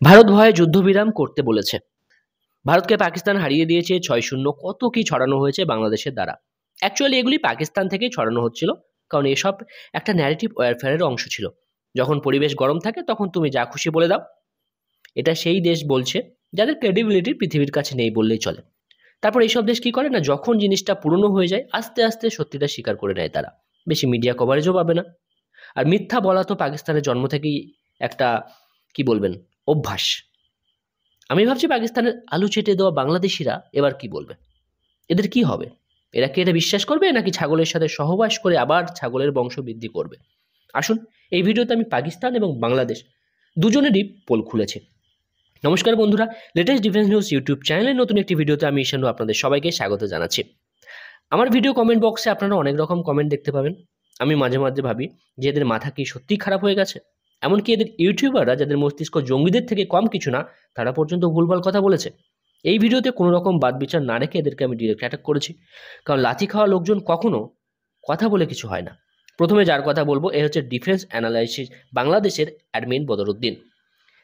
ভারত ভয়ে যুদ্ধবিরাম করতে বলেছে। ভারতকে পাকিস্তান হারিয়ে দিয়েছে ৬-০। কত কি ছড়ানো হয়েছে বাংলাদেশের দ্বারা। অ্যাকচুয়ালি এগুলি পাকিস্তান থেকেই ছড়ানো হচ্ছিল। কারণ এসব একটা ন্যারেটিভ ওয়ারফেয়ারের অংশ ছিল। যখন পরিবেশ গরম থাকে তখন তুমি যা খুশি বলে দাও। এটা সেই দেশ বলছে যাদের ক্রেডিবিলিটি পৃথিবীর কাছে নেই বললেই চলে। তারপর এইসব দেশ কি করে না, যখন জিনিসটা পুরনো হয়ে যায় আস্তে আস্তে সত্যিটা স্বীকার করে নেয় তারা। বেশি মিডিয়া কভারেজও পাবে না। আর মিথ্যা বলা তো পাকিস্তানের জন্ম থেকেই একটা, কি বলবেন, অভ্যাস। আমি ভাবছি পাকিস্তানের আলু চেটে দেওয়া বাংলাদেশিরা এবার কি বলবে? এদের কি হবে? এরা কি এটা বিশ্বাস করবে নাকি ছাগলের সাথে সহবাস করে আবার ছাগলের বংশ বৃদ্ধি করবে? আসুন, এই ভিডিওতে আমি পাকিস্তান এবং বাংলাদেশ দুজনেরই পোল খুলেছি। নমস্কার বন্ধুরা, লেটেস্ট ডিফেন্স নিউজ ইউটিউব চ্যানেলের নতুন একটি ভিডিওতে আমি ঈশানু আপনাদের সবাইকে স্বাগত জানাচ্ছি। আমার ভিডিও কমেন্ট বক্সে আপনারা অনেক রকম কমেন্ট দেখতে পাবেন। আমি মাঝে মাঝে ভাবি যে এদের মাথা কি সত্যিই খারাপ হয়ে গেছে? এমনকি এদের ইউটিউবাররা যাদের মস্তিষ্ক জঙ্গিদের থেকে কম কিছু না, তারা পর্যন্ত ভুলভাল কথা বলেছে। এই ভিডিওতে কোনো রকম বাদ বিচার না রেখে এদেরকে আমি ডিরেক্ট অ্যাটাক করেছি। কারণ লাথি খাওয়া লোকজন কখনো কথা বলে কিছু হয় না। প্রথমে যার কথা বলবো এ হচ্ছে ডিফেন্স অ্যানালাইসিস বাংলাদেশের অ্যাডমিন বদরুদ্দিন।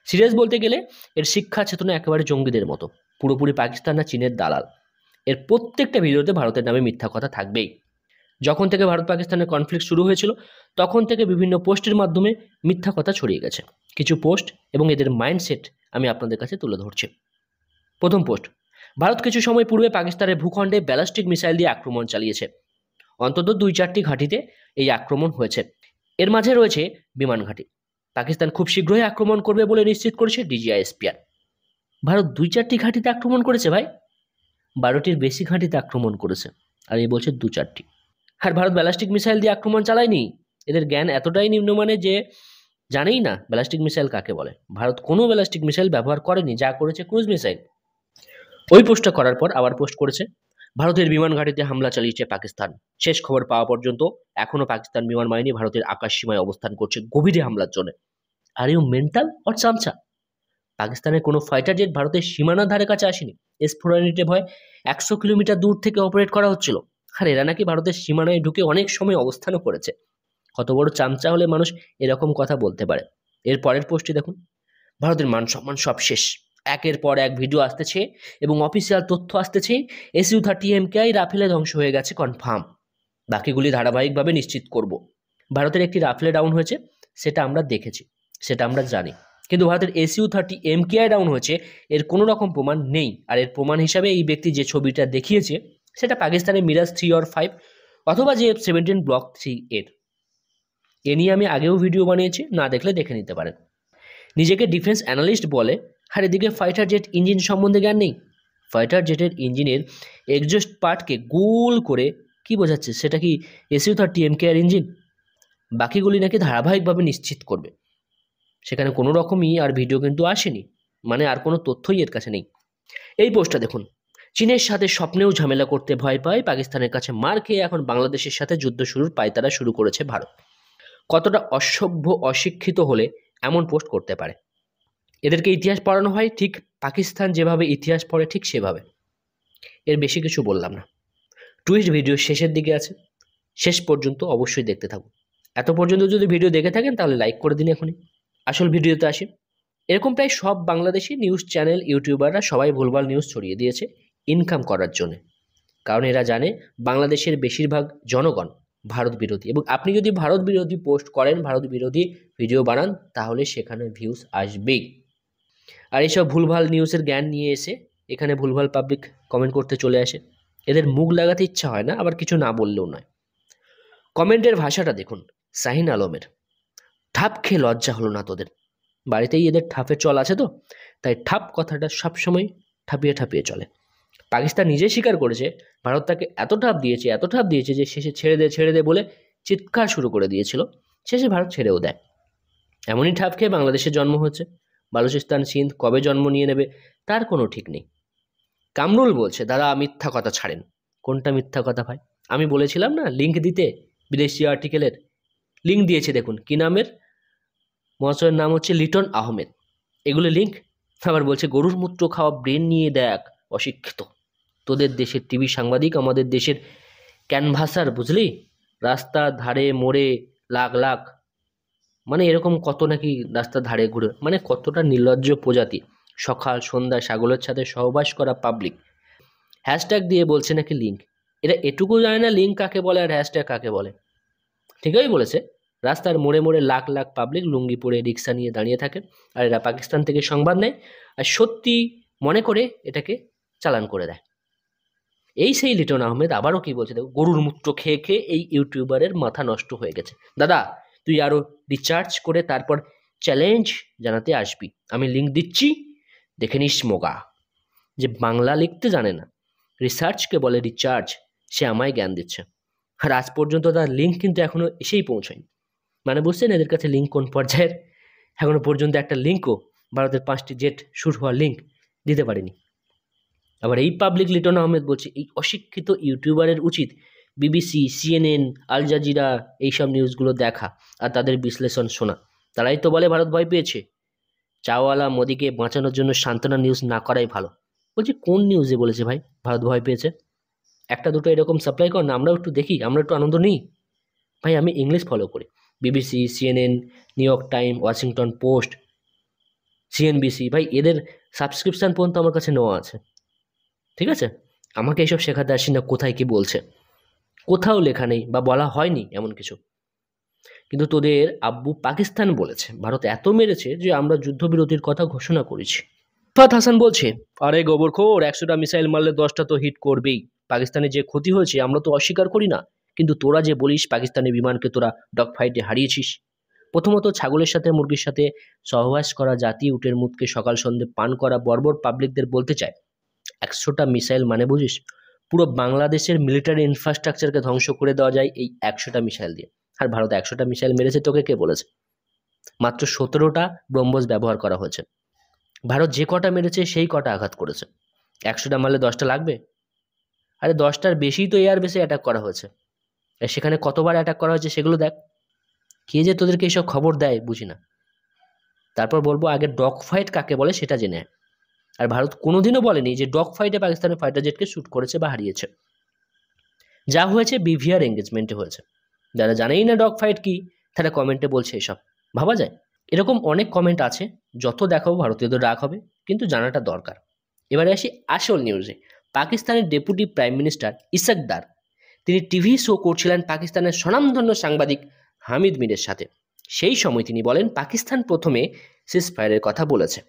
সিরিয়াস বলতে গেলে এর শিক্ষা চেতনা একেবারে জঙ্গিদের মতো। পুরোপুরি পাকিস্তান না চীনের দালাল। এর প্রত্যেকটা ভিডিওতে ভারতের নামে মিথ্যা কথা থাকবেই। যখন থেকে ভারত পাকিস্তানের কনফ্লিক্ট শুরু হয়েছিল তখন থেকে বিভিন্ন পোস্টের মাধ্যমে মিথ্যা কথা ছড়িয়ে গেছে। কিছু পোস্ট এবং এদের মাইন্ডসেট আমি আপনাদের কাছে তুলে ধরছি। প্রথম পোস্ট: ভারত কিছু সময় পূর্বে পাকিস্তানের ভূখণ্ডে ব্যালিস্টিক মিসাইল দিয়ে আক্রমণ চালিয়েছে। অন্তত ২-৪টি ঘাঁটিতে এই আক্রমণ হয়েছে। এর মাঝে রয়েছে বিমান ঘাঁটি। পাকিস্তান খুব শীঘ্রই আক্রমণ করবে বলে নিশ্চিত করেছে ডিজিআইএসপিআর। ভারত ২-৪টি ঘাঁটিতে আক্রমণ করেছে ভাই, ১২টির বেশি ঘাঁটিতে আক্রমণ করেছে। আর এই বলছে ২-৪টি। আর ভারত ব্যালিস্টিক মিসাইল দিয়ে আক্রমণ চালায়নি। এদের জ্ঞান এতটাই নিম্নমানের যে জানেই না ব্যালিস্টিক মিসাইল কাকে বলে। ভারত কোনো ব্যালিস্টিক মিসাইল ব্যবহার করেনি, যা করেছে ক্রুজ মিসাইল। ওই পোস্টটা করার পর আবার পোস্ট করেছে ভারতের বিমান ঘাঁটিতে হামলা চালিয়েছে পাকিস্তান। শেষ খবর পাওয়া পর্যন্ত এখনো পাকিস্তান বিমান বাহিনী ভারতের আকাশ সীমায় অবস্থান করছে গভীরে হামলার জন্য। আর ইউ মেন্টাল অর চামচা? পাকিস্তানের কোনো ফাইটার জেট ভারতের সীমানার ধারে কাছে আসেনি। S-400 ভয় ১০০ কিলোমিটার দূর থেকে অপারেট করা হচ্ছিল। আর এরা নাকি ভারতের সীমানায় ঢুকে অনেক সময় অবস্থানও করেছে। কত বড় চামচা হলে মানুষ এরকম কথা বলতে পারে? এর পরের পোস্টটি দেখুন। ভারতের মান সম্মান সব শেষ। একের পর এক ভিডিও আসতেছে এবং অফিসিয়াল তথ্য আসতেছে। Su-30MKI রাফেলে ধ্বংস হয়ে গেছে কনফার্ম। বাকিগুলি ধারাবাহিকভাবে নিশ্চিত করব। ভারতের একটি রাফেলে ডাউন হয়েছে, সেটা আমরা দেখেছি, সেটা আমরা জানি। কিন্তু ভারতের Su-30MKI ডাউন হয়েছে এর কোনো রকম প্রমাণ নেই। আর এর প্রমাণ হিসাবে এই ব্যক্তি যে ছবিটা দেখিয়েছে সেটা পাকিস্তানের মিরাজ 3 or 5 অথবা যে F-17 ব্লক 3 এর। এ নিয়ে আমি আগেও ভিডিও বানিয়েছি, না দেখলে দেখে নিতে পারেন। নিজেকে ডিফেন্স অ্যানালিস্ট বলে, আর এদিকে ফাইটার জেট ইঞ্জিন সম্বন্ধে জ্ঞান নেই। ফাইটার জেটের ইঞ্জিনের এক্সজস্ট পার্টকে গোল করে কি বোঝাচ্ছে? সেটা কি Su-30MKI ইঞ্জিন? বাকিগুলি নাকি ধারাবাহিকভাবে নিশ্চিত করবে। সেখানে কোনো রকমই আর ভিডিও কিন্তু আসেনি, মানে আর কোনো তথ্যই এর কাছে নেই। এই পোস্টটা দেখুন। চীনের সাথে স্বপ্নেও ঝামেলা করতে ভয় পায়, পাকিস্তানের কাছে মার খেয়ে এখন বাংলাদেশের সাথে যুদ্ধ শুরুর পায়তারা শুরু করেছে ভারত। কতটা অসভ্য অশিক্ষিত হলে এমন পোস্ট করতে পারে? এদেরকে ইতিহাস পড়ানো হয় ঠিক পাকিস্তান যেভাবে ইতিহাস পড়ে ঠিক সেভাবে। এর বেশি কিছু বললাম না। টুইস্ট ভিডিও শেষের দিকে আছে, শেষ পর্যন্ত অবশ্যই দেখতে থাকুন। এত পর্যন্ত যদি ভিডিও দেখে থাকেন তাহলে লাইক করে দিন এখনই। আসল ভিডিওতে আসি। এরকম প্রায় সব বাংলাদেশি নিউজ চ্যানেল ইউটিউবাররা সবাই ভুলভাল নিউজ ছড়িয়ে দিয়েছে ইনকাম করার জন্য। কারণ এরা জানে বাংলাদেশের বেশিরভাগ জনগণ ভারত বিরোধী, এবং আপনি যদি ভারত বিরোধী পোস্ট করেন, ভারত বিরোধী ভিডিও বানান, তাহলে সেখানে ভিউজ আসবেই। আর এইসব ভুলভাল নিউজের জ্ঞান নিয়ে এসে এখানে ভুলভাল পাবলিক কমেন্ট করতে চলে আসে। এদের মুখ লাগাতে ইচ্ছা হয় না, আবার কিছু না বললেও নয়। কমেন্টের ভাষাটা দেখুন শাহিন আলমের। ঠাপ খেয়ে লজ্জা হলো না তোদের? বাড়িতেই এদের ঠাপের চল আছে তো, তাই ঠাপ কথাটা সবসময় ঠাপিয়ে ঠাপিয়ে চলে। পাকিস্তান নিজে স্বীকার করেছে ভারত তাকে এত ঠাপ দিয়েছে যে শেষে ছেড়ে দে বলে চিৎকার শুরু করে দিয়েছিল। শেষে ভারত ছেড়েও দেয়। এমনই ঠাপ খেয়ে বাংলাদেশের জন্ম হচ্ছে। বালুচিস্তান সিন্ধ কবে জন্ম নিয়ে নেবে তার কোনো ঠিক নেই। কামরুল বলছে দাদা মিথ্যা কথা ছাড়েন। কোনটা মিথ্যা কথা ভাই? আমি বলেছিলাম না লিঙ্ক দিতে, বিদেশি আর্টিকেলের লিঙ্ক দিয়েছে দেখুন। কি নামের? মহাশয়ের নাম হচ্ছে লিটন আহমেদ। এগুলো লিঙ্ক। আবার বলছে গরুর মূত্র খাওয়া ব্রেন নিয়ে দেখ, অশিক্ষিত। তোদের দেশের টিভি সাংবাদিক আমাদের দেশের ক্যানভাসার, বুঝলি? রাস্তার ধারে মোড়ে লাখ লাখ মানে এরকম কত নাকি রাস্তার ধারে ঘুরে, মানে কতটা নির্লজ্জ প্রজাতি। সকাল সন্ধ্যা ছাগলের সাথে সহবাস করা পাবলিক হ্যাশট্যাগ দিয়ে বলছে নাকি লিঙ্ক। এরা এটুকু জানে না লিঙ্ক কাকে বলে আর হ্যাশট্যাগ কাকে বলে। ঠিকই বলেছে, রাস্তার মোড়ে মোড়ে লাখ লাখ পাবলিক লুঙ্গি পরে রিক্সা নিয়ে দাঁড়িয়ে থাকে, আর এরা পাকিস্তান থেকে সংবাদ নেয় আর সত্যি মনে করে এটাকে চালান করে দেয়। এই সেই লিটন আহমেদ আবারও কি বলছে দেখো, গরুর মূত্র খেয়ে খেয়ে এই ইউটিউবারের মাথা নষ্ট হয়ে গেছে। দাদা তুই আরো রিচার্জ করে তারপর চ্যালেঞ্জ জানাতে আসবি, আমি লিঙ্ক দিচ্ছি, দেখে নিস মোগা। যে বাংলা লিখতে জানে না, রিসার্চকে বলে রিচার্জ, সে আমায় জ্ঞান দিচ্ছে। আর আজ পর্যন্ত তার লিঙ্ক কিন্তু এখনো এসেই পৌঁছায়নি। মানে বুঝছেন এদের কাছে লিঙ্ক কোন পর্যায়ের? এখনো পর্যন্ত একটা লিঙ্কও, ভারতের 5টি জেট শুট হওয়ার লিঙ্ক দিতে পারেনি। আবার এই পাবলিক লিটন আহমেদ বলছে এই অশিক্ষিত ইউটিউবারের উচিত বিবিসি, সিএনএন, আল জাজিরা এইসব নিউজগুলো দেখা আর তাদের বিশ্লেষণ শোনা। তারাই তো বলে ভারত ভয় পেয়েছে। চাওয়ালা মোদিকে বাঁচানোর জন্য সান্ত্বনা নিউজ না করাই ভালো। বলছি কোন নিউজে বলেছে ভাই ভারত ভয় পেয়েছে? একটা দুটো এরকম সাপ্লাই কর না, আমরাও একটু দেখি, আমরা একটু আনন্দ নিই। ভাই আমি ইংলিশ ফলো করি, BBC, CNN, new York time, Washington post, CNBC, ভাই এদের সাবস্ক্রিপশান পর্যন্ত আমার কাছে নেওয়া আছে। ঠিক আছে, আমাকে এইসব শেখাতে আসি না কোথায় কি বলছে, কোথাও লেখা নেই বা বলা হয়নি এমন কিছু। কিন্তু তোদের আব্বু পাকিস্তান বলেছে ভারত এত মেরেছে যে আমরা যুদ্ধবিরতির কথা ঘোষণা করেছি। ফাত হাসান বলছে আরে গোবরখোর, 100টা মিসাইল মারলে 10টা তো হিট করবেই। পাকিস্তানে যে ক্ষতি হয়েছে আমরা তো অস্বীকার করি না, কিন্তু তোরা যে বলিস পাকিস্তানি বিমানকে তোরা ডগ ফাইটে হারিয়েছিস। প্রথমত ছাগলের সাথে মুরগির সাথে সহবাস করা জাতি উটের মুখকে সকাল সন্ধে পান করা বর্বর পাবলিকদের বলতে চায় 100টা মিসাইল মানে বুঝিস পুরো বাংলাদেশের মিলিটারি ইনফ্রাস্ট্রাকচারকে ধ্বংস করে দেওয়া যায় এই 100টা মিসাইল দিয়ে। আর ভারত 100টা মিসাইল মেরেছে তোকে কে বলেছে? মাত্র 17টা ব্রহ্মোস ব্যবহার করা হয়েছে। ভারত যে কটা মেরেছে সেই কটা আঘাত করেছে। 100টা মারলে 10টা লাগবে? আরে 10টার বেশি তো এয়ার বেসে অ্যাটাক করা হয়েছে, আর সেখানে কতবার অ্যাটাক করা হয়েছে সেগুলো দেখ। কে যে তোদেরকে এইসব খবর দেয় বুঝি না। তারপর বলবো আগে ডগ ফাইট কাকে বলে সেটা জেনে। আর ভারত কোনোদিনও বলেনি যে ডগ ফাইটে পাকিস্তানের ফাইটার জেটকে শ্যুট করেছে বা হারিয়েছে। যা হয়েছে বিভিআর এঙ্গেজমেন্টে হয়েছে। যারা জানেই না ডগ ফাইট কি তারা কমেন্টে বলছে এসব, ভাবা যায়? এরকম অনেক কমেন্ট আছে, যত দেখাবো ভারতীয়দের রাগ হবে, কিন্তু জানাটা দরকার। এবারে আসি আসল নিউজে। পাকিস্তানের ডেপুটি প্রাইম মিনিস্টার ইসাক দার তিনি টিভি শো করছিলেন পাকিস্তানের স্বনামধন্য সাংবাদিক হামিদ মিরের সাথে। সেই সময় তিনি বলেন পাকিস্তান প্রথমে সিজফায়ারের কথা বলেছে,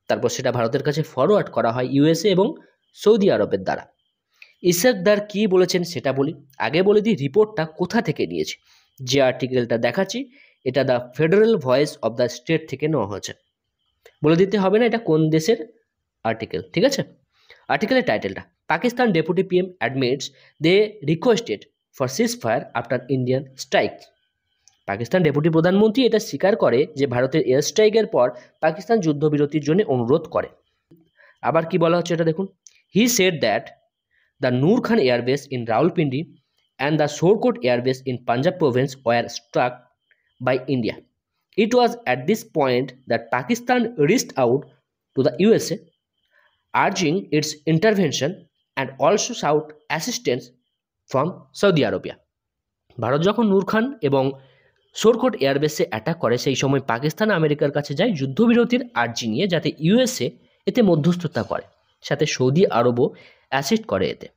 তারপর সেটা ভারতের কাছে ফরওয়ার্ড করা হয় ইউএসএ এবং সৌদি আরবের দ্বারা। ইসাক দার কী বলেছেন সেটা বলি। আগে বলে দিই রিপোর্টটা কোথা থেকে নিয়েছি। যে আর্টিকেলটা দেখাচ্ছি এটা the federal voice of the state থেকে নেওয়া হয়েছে। বলে দিতে হবে না এটা কোন দেশের আর্টিকেল, ঠিক আছে? আর্টিকেলের টাইটেলটা Pakistan deputy PM admits they requested for ceasefire after Indian strike. Pakistan deputy প্রধানমন্ত্রী এটা স্বীকার করে যে ভারতের এয়ার স্ট্রাইকের পর পাকিস্তান যুদ্ধবিরতির জন্য অনুরোধ করে। আবার কি বলা হচ্ছে এটা দেখুন। He said that the Noor Khan airbase in Rawalpindi and the Shorkot Air Base in Punjab province were struck by India. It was at this point that Pakistan reached out to the USA, urging its intervention and also sought assistance from Saudi Arabia. Bharat যখন নূর খান এবং Shorkot এয়ারবেসে attack করে সেই সময় পাকিস্তান আমেরিকার কাছে যায় যুদ্ধবিরতির আর্জি নিয়ে, যাতে ইউএসএ এতে মধ্যস্থতা করে, সাথে সৌদি আরবও অ্যাসিস্ট করে এতে।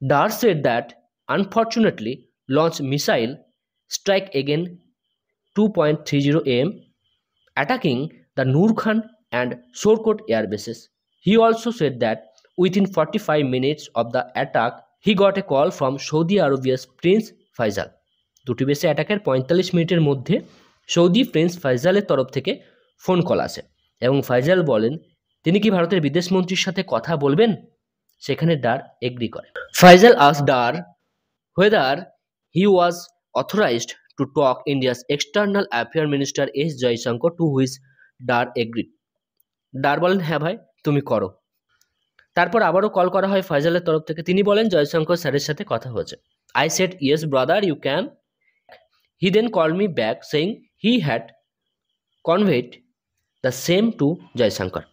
Dar said that unfortunately launched missile strike again 2:30 am attacking the Noor Khan and Shorkot air bases. He also said that within 45 minutes of the attack he got a call from Saudi Arabia's Prince Faisal. দুটি বেসে অ্যাটাকের 45 মিনিটের মধ্যে Saudi Prince ফাইজালের তরফ থেকে phone call আসে এবং ফাইজাল বলেন তিনি কি ভারতের বিদেশমন্ত্রীর সাথে কথা বলবেন। সেখানে ডার এগ্রি করে। Faizal asked der whether he was authorized to talk India's external affairs minister S Jaishankar, to which Dar agreed. Der বলেন হ্যাঁ ভাই তুমি করো। তারপর আবারও কল করা হয় ফাইজালের তরফ থেকে, তিনি বলেন জয়শঙ্কর স্যারের সাথে কথা হয়েছে। I said yes brother you can. He then called me back saying he had conveyed the same to Jaishankar.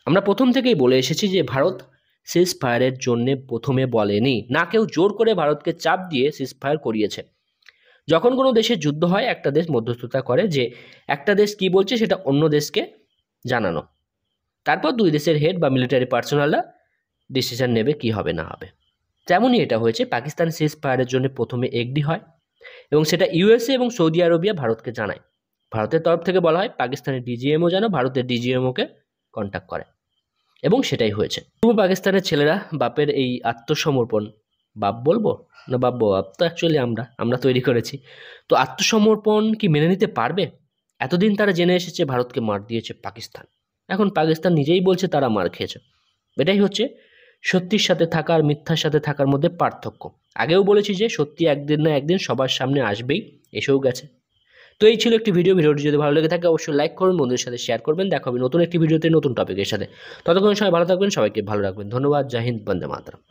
আমরা প্রথম থেকেই বলে এসেছি যে ভারত সিজ ফায়ারের জন্য প্রথমে বলেনি, না কেউ জোর করে ভারতকে চাপ দিয়ে সিজ ফায়ার করিয়েছে। যখন কোনো দেশের যুদ্ধ হয় একটা দেশ মধ্যস্থতা করে যে একটা দেশ কি বলছে সেটা অন্য দেশকে জানানো, তারপর দুই দেশের হেড বা মিলিটারি পার্সোনালরা ডিসিশন নেবে কি হবে না হবে। তেমনই এটা হয়েছে, পাকিস্তান সিজ ফায়ারের জন্য প্রথমে এগ্রি হয় এবং সেটা ইউএসএ এবং সৌদি আরবিয়া ভারতকে জানায়। ভারতের তরফ থেকে বলা হয় পাকিস্তানের ডিজিএমও যেন ভারতের ডিজিএমওকে কন্ট্যাক্ট করে, এবং সেটাই হয়েছে। পূর্ব পাকিস্তানের ছেলেরা বাপের এই আত্মসমর্পণ, বাপ বলবো না বাপ তো অ্যাকচুয়ালি আমরা তৈরি করেছি, তো আত্মসমর্পণ কি মেনে নিতে পারবে? এতদিন তারা জেনে এসেছে ভারতকে মার দিয়েছে পাকিস্তান, এখন পাকিস্তান নিজেই বলছে তারা মার খেয়েছে। এটাই হচ্ছে সত্যির সাথে থাকা আর মিথ্যার সাথে থাকার মধ্যে পার্থক্য। আগেও বলেছি যে সত্যি একদিন না একদিন সবার সামনে আসবেই, এসেও গেছে। তো এই ছিল একটি ভিডিওটি যদি ভালো লেগে থাকে অবশ্যই লাইক করুন, বন্ধুদের সাথে শেয়ার করবেন। দেখা হবে নতুন একটি ভিডিওতে নতুন টপিকের সাথে। ততক্ষণ সবাই ভালো থাকবেন, সবাইকে ভালো রাখবেন। ধন্যবাদ। জয় হিন্দ, বন্দে মাতরম।